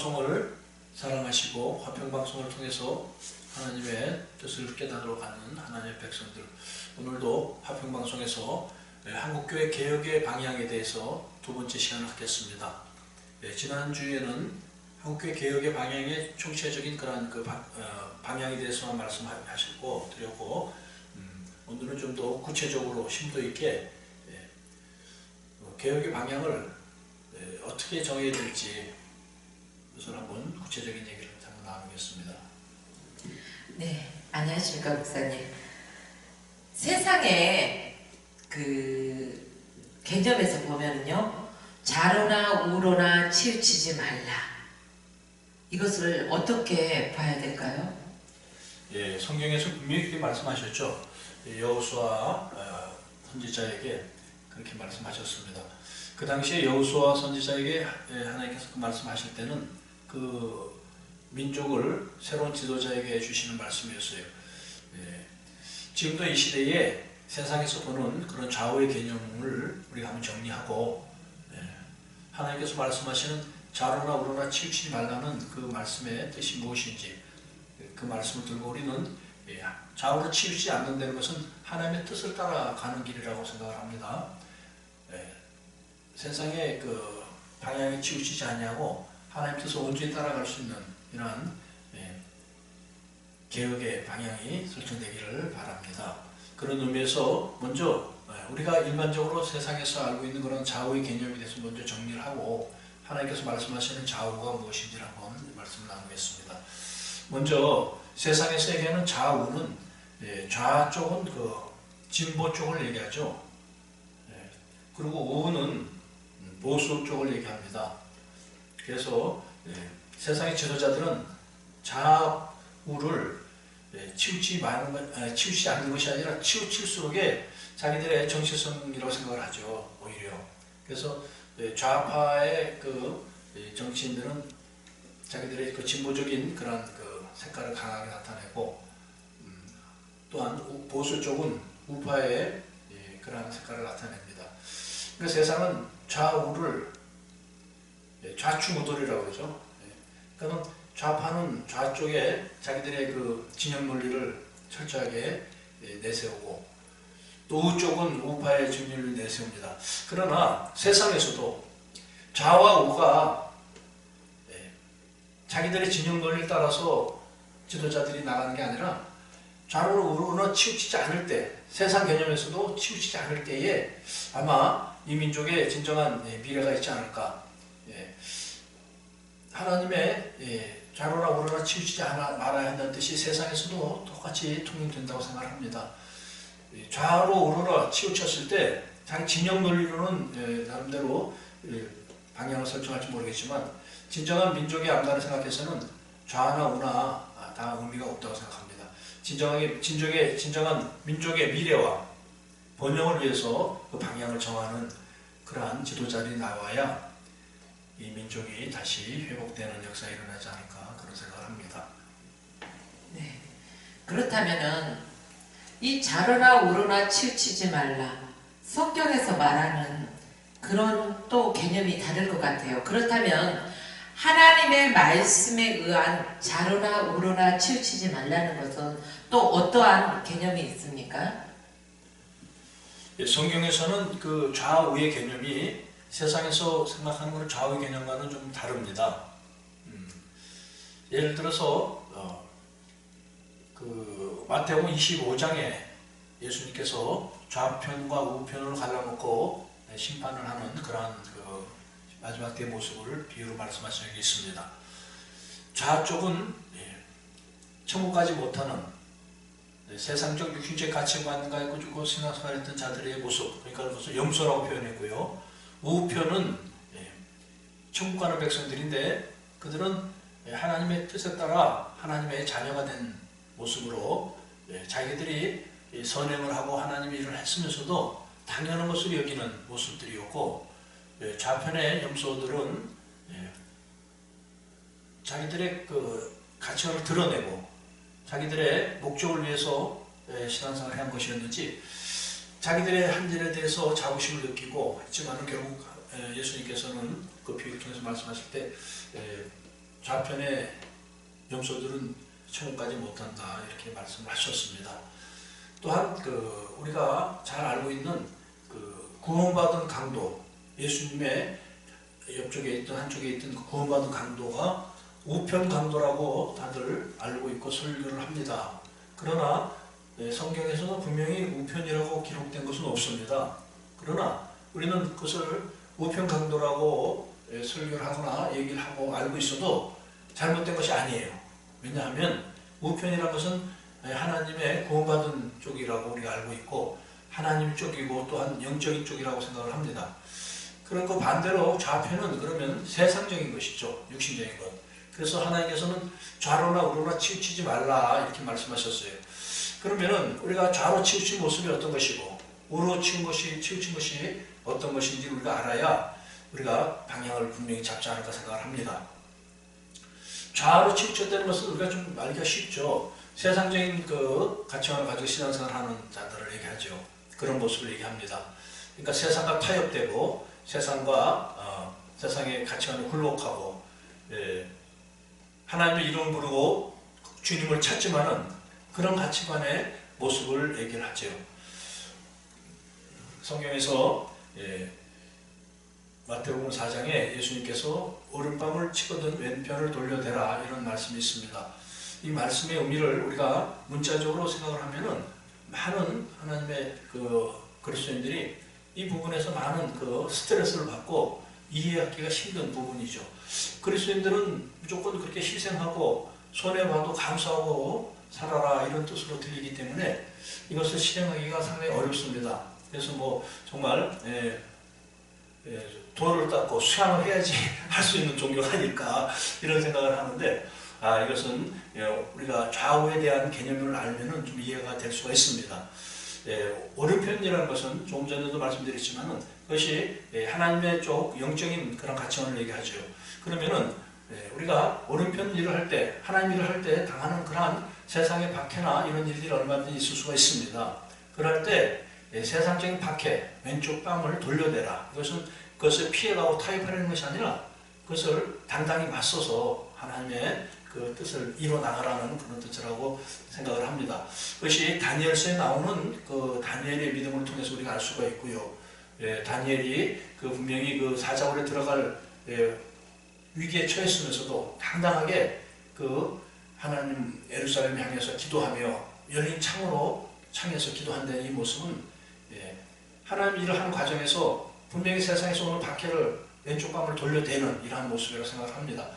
화평방송을 사랑하시고 화평방송을 통해서 하나님의 뜻을 깨닫도록 하는 하나님의 백성들, 오늘도 화평방송에서 한국교회 개혁의 방향에 대해서 두 번째 시간을 갖겠습니다. 지난주에는 한국교회 개혁의 방향의 총체적인 그러한 방향에 대해서만 말씀하셨고 드렸고, 오늘은 좀 더 구체적으로 심도 있게 개혁의 방향을 어떻게 정해야 될지 그것을 한번 구체적인 얘기를 한번 나누겠습니다. 네, 안녕하십니까 목사님. 세상에 그 개념에서 보면요, 좌로나 우로나 치우치지 말라. 이것을 어떻게 봐야 될까요? 예, 성경에서 분명히 그렇게 말씀하셨죠. 여호수아 선지자에게 그렇게 말씀하셨습니다. 그 당시에 여호수아 선지자에게 하나님께서 그 말씀하실 때는 그 민족을 새로운 지도자에게 주시는 말씀이었어요. 지금도 이 시대에 세상에서 보는 그런 좌우의 개념을 우리가 한번 정리하고, 하나님께서 말씀하시는 좌로나 우로나 치우치지 말라는 그 말씀의 뜻이 무엇인지 그 말씀을 들고 우리는 좌우로 치우치지 않는다는 것은 하나님의 뜻을 따라가는 길이라고 생각을 합니다. 세상의 그 방향이 치우치지 않냐고 하나님의 뜻을 온전히 따라갈 수 있는 이러한 개혁의 방향이 설정되기를 바랍니다. 그런 의미에서 먼저 우리가 일반적으로 세상에서 알고 있는 그런 좌우의 개념에 대해서 먼저 정리를 하고 하나님께서 말씀하시는 좌우가 무엇인지를 한번 말씀을 나누겠습니다. 먼저 세상에서 얘기하는 좌우는 좌쪽은 그 진보 쪽을 얘기하죠. 그리고 우는 보수 쪽을 얘기합니다. 그래서 세상의 지도자들은 좌우를 치우치지 않는 것이 아니라 치우칠수록에 자기들의 정체성이라고 생각을 하죠. 오히려. 그래서 좌파의 그 정치인들은 자기들의 그 진보적인 그런 그 색깔을 강하게 나타내고, 또한 보수 쪽은 우파의 그런 색깔을 나타냅니다. 그러니까 세상은 좌우를 좌충우돌이라고 그러죠. 그러니까 좌파는 좌쪽에 자기들의 그 진영 논리를 철저하게 내세우고, 또 우쪽은 우파의 진영을 내세웁니다. 그러나 세상에서도 좌와 우가 자기들의 진영 논리를 따라서 지도자들이 나가는 게 아니라 좌로나 우로나 치우치지 않을 때, 세상 개념에서도 치우치지 않을 때에 아마 이 민족의 진정한 미래가 있지 않을까. 하나님의 좌로나 우로나 치우치지 말아야 한다는 뜻이 세상에서도 똑같이 통용된다고 생각합니다. 좌로 우로나 치우쳤을 때 자기 진영 논리로는 나름대로 방향을 설정할지 모르겠지만, 진정한 민족의 앞날을 생각해서는 좌나 우나 다 의미가 없다고 생각합니다. 진정한 민족의 미래와 번영을 위해서 그 방향을 정하는 그러한 지도자들이 나와야 이 민족이 다시 회복되는 역사가 일어나지 않을까, 그런 생각을 합니다. 네. 그렇다면은 이 좌로나 우로나 치우치지 말라, 성경에서 말하는 그런 또 개념이 다를 것 같아요. 그렇다면 하나님의 말씀에 의한 좌로나 우로나 치우치지 말라는 것은 또 어떠한 개념이 있습니까? 성경에서는 그 좌우의 개념이 세상에서 생각하는 그 좌우의 개념과는 좀 다릅니다. 예를 들어서 그 마태복음 25장에 예수님께서 좌편과 우편을 갈라놓고 심판을 하는 그러한 그 마지막 때의 모습을 비유로 말씀하신 적이 있습니다. 좌쪽은 천국 가지 못하는 세상적 육신적 가치관과 가지고 신앙생활했던 자들의 모습, 그러니까 그것을 염소라고 표현했고요. 우편은 천국 가는 백성들인데 그들은 하나님의 뜻에 따라 하나님의 자녀가 된 모습으로 자기들이 선행을 하고 하나님의 일을 했으면서도 당연한 것을 여기는 모습들이었고, 좌편의 염소들은 자기들의 그 가치관을 드러내고 자기들의 목적을 위해서 신앙생활을 한 것이었는지 자기들의 한 일에 대해서 자부심을 느끼고 했지만 결국 예수님께서는 그 비유를 통해서 말씀하실 때 좌편의 염소들은 천국까지 못한다 이렇게 말씀을 하셨습니다. 또한 우리가 잘 알고 있는 구원받은 강도, 예수님의 옆쪽에 있던 한쪽에 있던 그 구원받은 강도가 우편 강도라고 다들 알고 있고 설교를 합니다. 그러나 성경에서는 분명히 우편이라고 기록된 것은 없습니다. 그러나 우리는 그것을 우편 강도라고 설교를 하거나 얘기를 하고 알고 있어도 잘못된 것이 아니에요. 왜냐하면 우편이라는 것은 하나님의 구원받은 쪽이라고 우리가 알고 있고 하나님 쪽이고 또한 영적인 쪽이라고 생각을 합니다. 그리고 반대로 좌편은 그러면 세상적인 것이죠. 육신적인 것. 그래서 하나님께서는 좌로나 우로나 치우치지 말라 이렇게 말씀하셨어요. 그러면은 우리가 좌로 치우친 모습이 어떤 것이고 우로 치우친 것이 어떤 것인지 우리가 알아야 우리가 방향을 분명히 잡지 않을까 생각을 합니다. 좌로 치우쳤다는 것은 우리가 좀 알기가 쉽죠. 세상적인 가치관을 가지고 신앙생활을 하는 자들을 얘기하죠. 그런 모습을 얘기합니다. 그러니까 세상과 타협되고 세상의 가치관을 굴복하고 하나님의 이름을 부르고 주님을 찾지만은 그런 가치관의 모습을 얘기를 하죠. 성경에서 마태복음 4장에 예수님께서 오른밤을 치거든 왼편을 돌려대라 이런 말씀이 있습니다. 이 말씀의 의미를 우리가 문자적으로 생각을 하면은 많은 하나님의 그리스도인들이 이 부분에서 많은 스트레스를 받고 이해하기가 힘든 부분이죠. 그리스도인들은 무조건 그렇게 희생하고 손해봐도 감사하고 살아라 이런 뜻으로 들리기 때문에 이것을 실행하기가 상당히 어렵습니다. 그래서 정말 돌을 닦고 수양을 해야지 할 수 있는 종교가 아닐까 이런 생각을 하는데 이것은 우리가 좌우에 대한 개념을 알면은 좀 이해가 될 수가 있습니다. 오른편이라는 것은 조금 전에도 말씀드렸지만은 그것이 하나님의 쪽 영적인 그런 가치관을 얘기하죠. 그러면은 우리가 오른편 일을 할 때, 하나님 일을 할 때 당하는 그러한 세상의 박해나 이런 일들이 얼마든지 있을 수가 있습니다. 그럴 때 세상적인 박해, 왼쪽 뺨을 돌려대라. 그것을 피해가고 타협하려는 것이 아니라 그것을 당당히 맞서서 하나님의 그 뜻을 이뤄나가라는 그런 뜻이라고 생각을 합니다. 그것이 다니엘서에 나오는 그 다니엘의 믿음을 통해서 우리가 알 수가 있고요. 다니엘이 분명히 그 사자굴에 들어갈 위기에 처했으면서도 당당하게 하나님 예루살렘 향해서 기도하며 열린 창에서 기도한다는 이 모습은 하나님 일을 하는 과정에서 분명히 세상에서 오는 박해를 왼쪽 뺨을 돌려대는 이러한 모습이라고 생각합니다.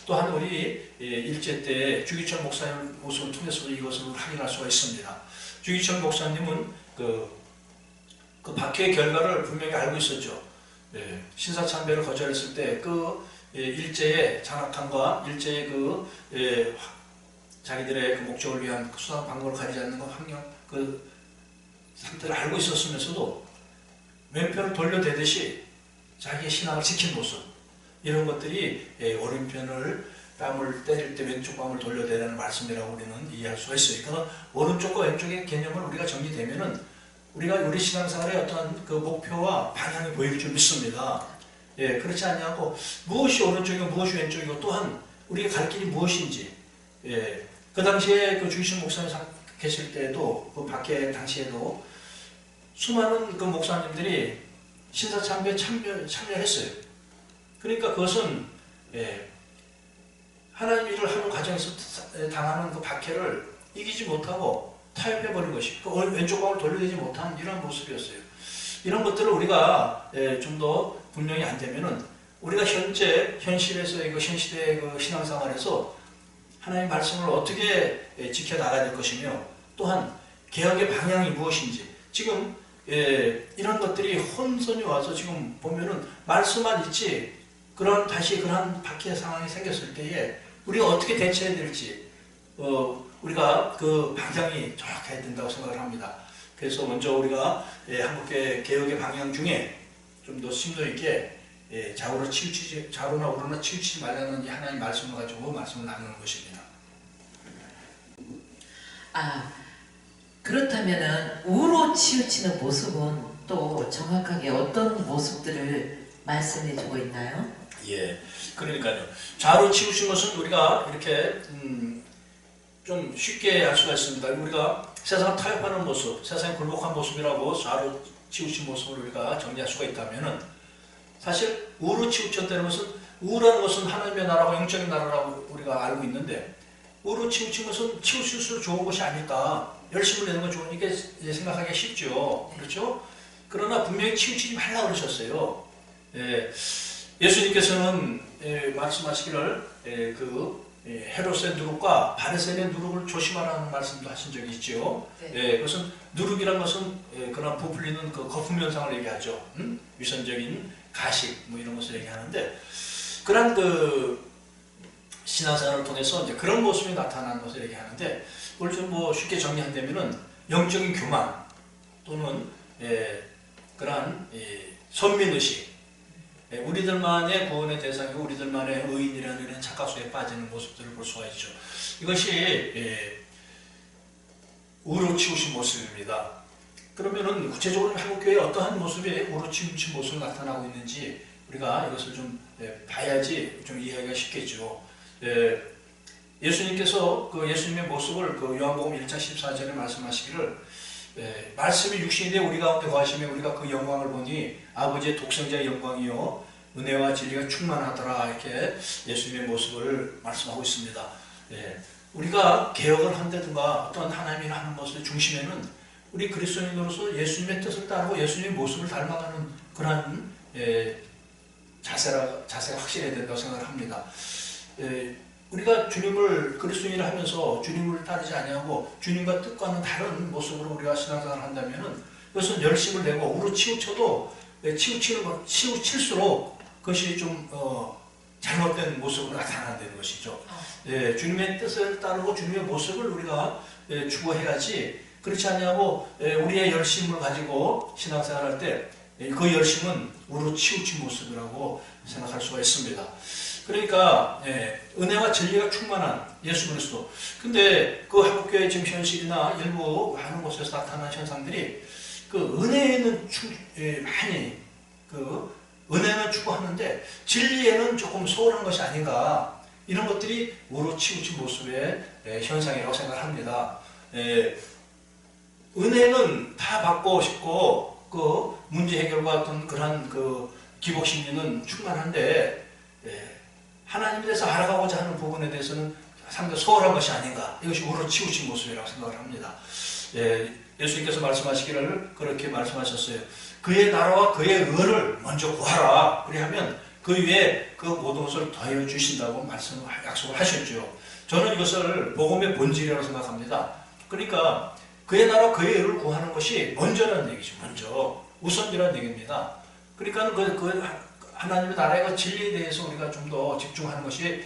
또한 우리 일제 때 주기철 목사님 모습을 통해서 이것을 확인할 수가 있습니다. 주기철 목사님은 그 박해의 결과를 분명히 알고 있었죠. 신사참배를 거절했을 때 일제의 장악함과 일제의 자기들의 목적을 위한 수단 방법을 가리지 않는 환경 상태를 알고 있었으면서도 왼편을 돌려대듯이 자기의 신앙을 지킨 모습 이런 것들이 오른편을 뺨을 때릴 때 왼쪽 뺨을 돌려대라는 말씀이라고 우리는 이해할 수가 있어요. 그러니까 오른쪽과 왼쪽의 개념을 우리가 정리되면은 우리가 우리 신앙생활의 어떤 목표와 방향이 보일 줄 믿습니다. 그렇지 않냐고 무엇이 오른쪽이고 무엇이 왼쪽이고 또한 우리가 갈 길이 무엇인지 그 당시에 주기철 목사님 계실 때도 그 박해 당시에도 수많은 목사님들이 신사참배에 참여했어요. 그러니까 그것은 하나님 일을 하는 과정에서 당하는 그 박해를 이기지 못하고 타협해버린 것이 왼쪽 방을 돌려내지 못한 이런 모습이었어요. 이런 것들을 우리가 좀 더 분명히 안 되면은 우리가 현실에서의 현 시대의 신앙생활에서 하나님의 말씀을 어떻게 지켜나가야 될 것이며 또한 개혁의 방향이 무엇인지 지금 이런 것들이 혼선이 와서 지금 보면은 말씀만 있지 다시 그런 박해 상황이 생겼을 때에 우리가 어떻게 대처해야 될지 우리가 그 방향이 정확해야 된다고 생각을 합니다. 그래서 먼저 우리가 한국의 개혁의 방향 중에 좀 더 심도 있게 좌로나 우로나 치우치지 말라는 이 하나님의 말씀을 가지고 말씀을 나누는 것입니다. 그렇다면은 우로 치우치는 모습은 또 정확하게 어떤 모습들을 말씀해 주고 있나요? 예, 그러니까요. 좌로 치우친 것은 우리가 이렇게 좀 쉽게 알 수가 있습니다. 우리가 세상 타협하는 모습, 세상에 굴복한 모습이라고 좌로 치우친 모습을 우리가 정리할 수가 있다면은 사실 우로 치우쳤다는 것은 우라는 것은 하나님의 나라고 영적인 나라라고 우리가 알고 있는데 우로 치우친 것은 치우칠수록 좋은 것이 아닐까. 열심을 내는 건 좋으니까 생각하기가 쉽죠. 그렇죠? 그러나 분명히 치우치지 말라고 그러셨어요. 예수님께서는 말씀하시기를 헤롯의 누룩과 바리새인의 누룩을 조심하라는 말씀도 하신 적이 있죠. 네. 그것은 누룩이란 것은 그런 부풀리는 그 거품 현상을 얘기하죠. 위선적인 가식 뭐 이런 것을 얘기하는데 그런 그 신앙생활을 통해서 이제 그런 모습이 나타나는 것을 얘기하는데 그걸 좀 뭐 쉽게 정리한다면은 영적인 교만 또는 그러한 선민의식, 우리들만의 구원의 대상이고 우리들만의 의인이라는 이런 착각속에 빠지는 모습들을 볼 수가 있죠. 이것이 우로 치우친 모습입니다. 그러면은 구체적으로 한국교회에 어떠한 모습이 우로 치우친 모습이 나타나고 있는지 우리가 이것을 좀 봐야지 좀 이해하기가 쉽겠죠. 예수님께서 그 예수님의 모습을 그 요한복음 1장 14절에 말씀하시기를 말씀이 육신이 되어 우리 가운데 거하시며 우리가 그 영광을 보니 아버지의 독생자의 영광이요 은혜와 진리가 충만하더라 이렇게 예수님의 모습을 말씀하고 있습니다. 우리가 개혁을 한다든가 어떤 하나님이 하는 것의 중심에는 우리 그리스도인으로서 예수님의 뜻을 따르고 예수님의 모습을 닮아가는 그런 자세가 확실해야 된다고 생각을 합니다. 우리가 주님을 그리스도인이라 하면서 주님을 따르지 아니하고 주님과 뜻과는 다른 모습으로 우리가 신앙생활을 한다면은 그것은 열심을 내고 우로 치우쳐도 치우칠수록 그것이 좀 잘못된 모습으로 나타난다는 것이죠. 주님의 뜻을 따르고 주님의 모습을 우리가 추구해야지 그렇지 아니하고 우리의 열심을 가지고 신앙생활할 때 그 열심은 우로 치우친 모습이라고 생각할 수가 있습니다. 그러니까 은혜와 진리가 충만한 예수 그리스도. 근데 그 한국교회 지금 현실이나 일부 많은 곳에서 나타난 현상들이 그 은혜에는 많이 그 은혜는 추구하는데 진리에는 조금 소홀한 것이 아닌가 이런 것들이 우로 치우친 모습의 현상이라고 생각합니다. 은혜는 다 받고 싶고 그 문제 해결과 어떤 그러한 그 기복 심리는 충만한데 하나님에 대해서 알아가고자 하는 부분에 대해서는 상당히 소홀한 것이 아닌가. 이것이 우로 치우친 모습이라고 생각을 합니다. 예수님께서 말씀하시기를 그렇게 말씀하셨어요. 그의 나라와 그의 의를 먼저 구하라. 그리하면 그 위에 그 모든 것을 더해 주신다고 약속을 하셨죠. 저는 이것을 복음의 본질이라고 생각합니다. 그러니까 그의 나라와 그의 의를 구하는 것이 먼저라는 얘기죠. 먼저. 우선이라는 얘기입니다. 그러니까 그 하나님의 나라의 그 진리에 대해서 우리가 좀 더 집중하는 것이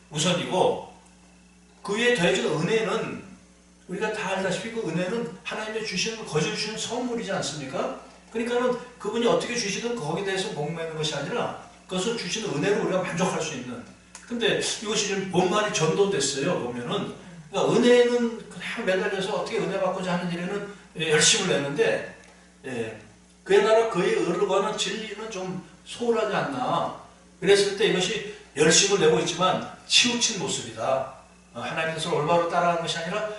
우선이고 그 위에 더해진 은혜는 우리가 다 알다시피 그 은혜는 하나님의 주시는 거저 주시는 선물이지 않습니까? 그러니까는 그분이 어떻게 주시든 거기에 대해서 목매는 것이 아니라 그것을 주시는 은혜로 우리가 만족할 수 있는. 근데 이것이 지금 본말이 전도됐어요. 보면은 그러니까 은혜는 그냥 매달려서 어떻게 은혜 받고자 하는 일에는 열심을 내는데 그의 나라 그의 의를 구하는 진리는 좀 소홀하지 않나. 그랬을 때 이것이 열심을 내고 있지만 치우친 모습이다. 하나님의 뜻을 올바로 따라가는 것이 아니라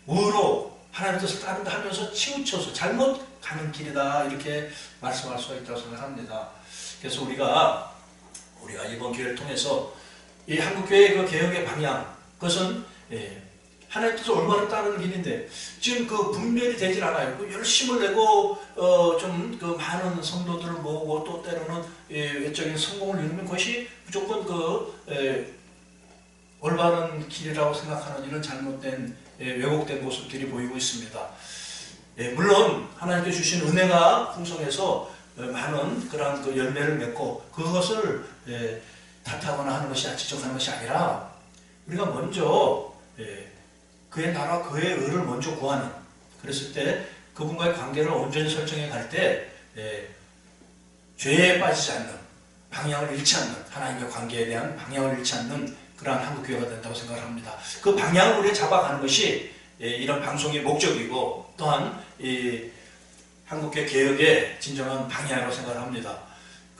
의로 하나님의 뜻을 따른다 하면서 치우쳐서 잘못 가는 길이다. 이렇게 말씀할 수가 있다고 생각합니다. 그래서 우리가 이번 기회를 통해서 이 한국교회의 그 개혁의 방향 그것은 하나님의 뜻을 올바로 따르는 길인데 지금 그 분별이 되질 않아요. 그 열심을 내고 좀 그 많은 성도들을 모으고 또 때로는 외적인 성공을 이루면 그것이 무조건 올바른 길이라고 생각하는 이런 잘못된 왜곡된 모습들이 보이고 있습니다. 물론 하나님께 주신 은혜가 풍성해서 많은 그런 그 열매를 맺고 그것을 탓하거나 하는 것이 지적하는 것이 아니라 우리가 먼저 그의 나라 그의 의를 먼저 구하는 그랬을 때 그분과의 관계를 온전히 설정해 갈 때 죄에 빠지지 않는 방향을 잃지 않는 하나님과 관계에 대한 방향을 잃지 않는 그러한 한국교회가 된다고 생각을 합니다. 그 방향을 우리가 잡아가는 것이 이런 방송의 목적이고 또한 이 한국교회 개혁의 진정한 방향이라고 생각을 합니다.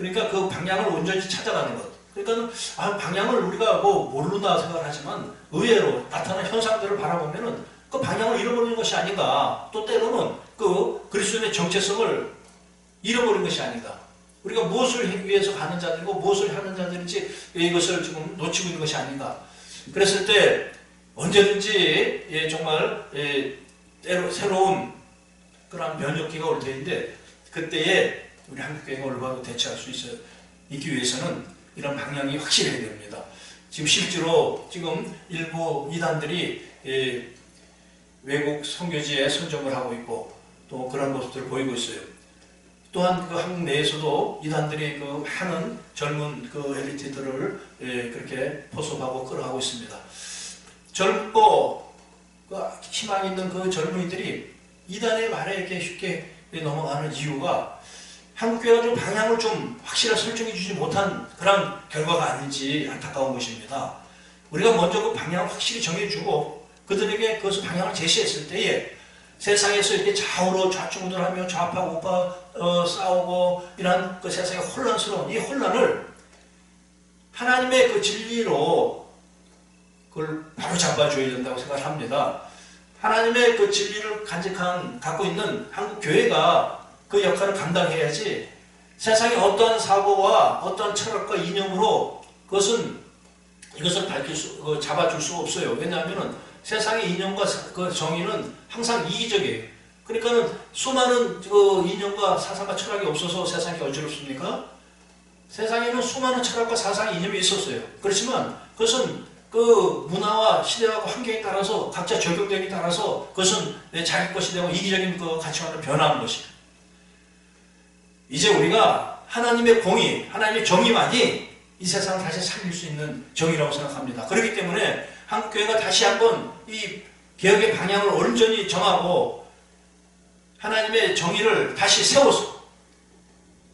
그러니까 그 방향을 온전히 찾아가는 것. 그러니까 방향을 우리가 뭐 모른다 생각하지만 의외로 나타나는 현상들을 바라보면은 그 방향을 잃어버리는 것이 아닌가. 또 때로는 그 그리스도의 정체성을 잃어버린 것이 아닌가. 우리가 무엇을 위해서 가는 자들이고 무엇을 하는 자들인지 이것을 지금 놓치고 있는 것이 아닌가. 그랬을 때 언제든지 정말 때로 새로운 그런 면역기가 올 때인데 그때에 우리 한국교회가 올바로 대처할 수 있기 위해서는 이런 방향이 확실해야 됩니다. 지금 실제로 지금 일부 이단들이 외국 선교지에 선점을 하고 있고 또 그런 모습들을 보이고 있어요. 또한 그 한국 내에서도 이단들이 그 많은 젊은 그 엘리트들을 그렇게 포섭하고 끌어가고 있습니다. 젊고 희망 있는 그 젊은이들이 이단의 말에 이렇게 쉽게 넘어가는 이유가 한국교회가 좀 방향을 좀 확실하게 설정해 주지 못한 그런 결과가 아닌지 안타까운 것입니다. 우리가 먼저 그 방향을 확실히 정해주고 그들에게 그것을 방향을 제시했을 때에 세상에서 이렇게 좌우로 좌충우돌하며 좌파 우파 싸우고 이런 그 세상의 혼란스러운 이 혼란을 하나님의 그 진리로 그걸 바로 잡아줘야 된다고 생각합니다. 하나님의 그 진리를 갖고 있는 한국 교회가 그 역할을 감당해야지 세상의 어떠한 사고와 어떠한 철학과 이념으로 이것을 잡아줄 수가 없어요. 왜냐하면 세상의 이념과 그 정의는 항상 이기적이에요. 그러니까는 수많은 그 이념과 사상과 철학이 없어서 세상이 어지럽습니까? 세상에는 수많은 철학과 사상, 이념이 있었어요. 그렇지만 그것은 그 문화와 시대와 환경에 따라서 각자 적용되기에 따라서 그것은 자기 것이 되고 이기적인 그 가치관으로 변화하는 것이에요. 이제 우리가 하나님의 공의, 하나님의 정의만이 이 세상을 다시 살릴 수 있는 정의라고 생각합니다. 그렇기 때문에 한국교회가 다시 한번 이 개혁의 방향을 온전히 정하고 하나님의 정의를 다시 세워서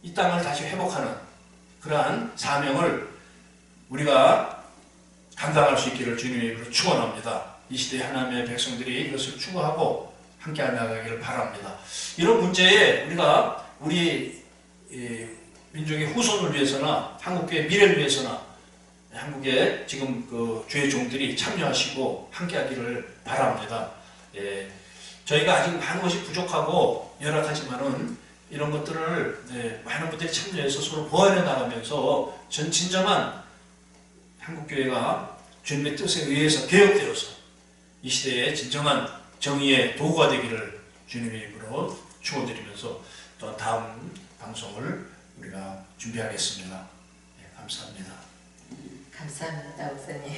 이 땅을 다시 회복하는 그러한 사명을 우리가 감당할 수 있기를 주님의 이름으로 축원합니다. 이 시대의 하나님의 백성들이 이것을 추구하고 함께 나가기를 바랍니다. 이런 문제에 우리가 우리 민족의 후손을 위해서나 한국교회 미래를 위해서나 한국의 지금 그 주의 종들이 참여하시고 함께하기를 바랍니다. 저희가 아직 많은 것이 부족하고 열악하지만은 이런 것들을 많은 분들이 참여해서 서로 보완해 나가면서 진정한 한국교회가 주님의 뜻에 의해서 개혁되어서 이 시대에 진정한 정의의 도구가 되기를 주님의 이름으로 축원드리면서 또 다음 방송을 우리가 준비하겠습니다. 감사합니다. 감사합니다, 목사님.